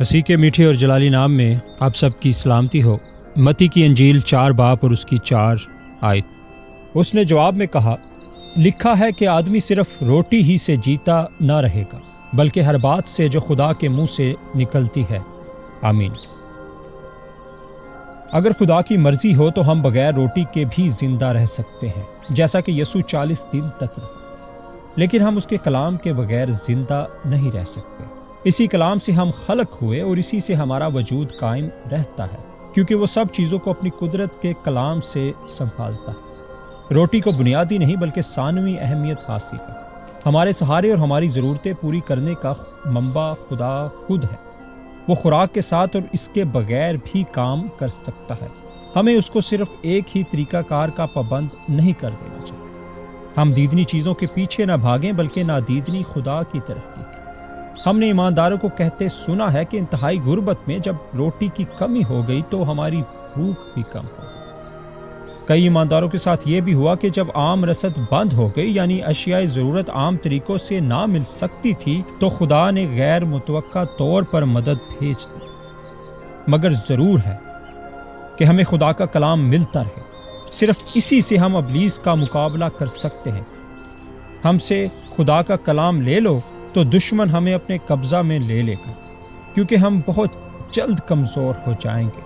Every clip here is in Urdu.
مسیح کے میٹھے اور جلالی نام میں آپ سب کی سلامتی ہو۔ متی کی انجیل 4 باب اور اس کی 4 آیت۔ اس نے جواب میں کہا، لکھا ہے کہ آدمی صرف روٹی ہی سے جیتا نہ رہے گا بلکہ ہر بات سے جو خدا کے منہ سے نکلتی ہے۔ آمین۔ اگر خدا کی مرضی ہو تو ہم بغیر روٹی کے بھی زندہ رہ سکتے ہیں، جیسا کہ یسوع 40 دن تک رہا، لیکن ہم اس کے کلام کے بغیر زندہ نہیں رہ سکتے۔ اسی کلام سے ہم خلق ہوئے اور اسی سے ہمارا وجود قائم رہتا ہے، کیونکہ وہ سب چیزوں کو اپنی قدرت کے کلام سے سنبھالتا ہے۔ روٹی کو بنیادی نہیں بلکہ ثانوی اہمیت حاصل ہے۔ ہمارے سہارے اور ہماری ضرورتیں پوری کرنے کا منبع خدا خود ہے۔ وہ خوراک کے ساتھ اور اس کے بغیر بھی کام کر سکتا ہے۔ ہمیں اس کو صرف ایک ہی طریقہ کار کا پابند نہیں کر دینا چاہیے۔ ہم دیدنی چیزوں کے پیچھے نہ بھاگیں بلکہ نادیدنی خدا کی طرف دیکھیں۔ ہم نے ایمانداروں کو کہتے سنا ہے کہ انتہائی غربت میں جب روٹی کی کمی ہو گئی تو ہماری بھوک بھی کم ہو گئی۔ کئی ایمانداروں کے ساتھ یہ بھی ہوا کہ جب عام رسد بند ہو گئی، یعنی اشیاء ضرورت عام طریقوں سے نہ مل سکتی تھی، تو خدا نے غیر متوقع طور پر مدد بھیج دی۔ مگر ضرور ہے کہ ہمیں خدا کا کلام ملتا رہے۔ صرف اسی سے ہم ابلیس کا مقابلہ کر سکتے ہیں۔ ہم سے خدا کا کلام لے لو تو دشمن ہمیں اپنے قبضہ میں لے لے گا، کیونکہ ہم بہت جلد کمزور ہو جائیں گے۔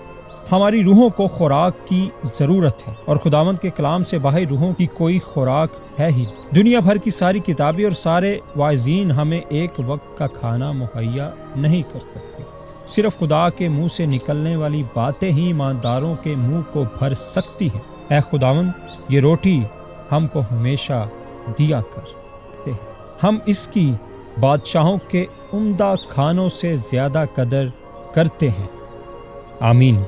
ہماری روحوں کو خوراک کی ضرورت ہے، اور خداوند کے کلام سے باہر روحوں کی کوئی خوراک ہے ہی نہیں۔ دنیا بھر کی ساری کتابیں اور سارے واعظین ہمیں ایک وقت کا کھانا مہیا نہیں کر سکتے۔ صرف خدا کے منہ سے نکلنے والی باتیں ہی ایمانداروں کے منہ کو بھر سکتی ہیں۔ اے خداوند، یہ روٹی ہم کو ہمیشہ دیا کرتے ہیں۔ ہم اس کی بادشاہوں کے عمدہ کھانوں سے زیادہ قدر کرتے ہیں۔ آمین۔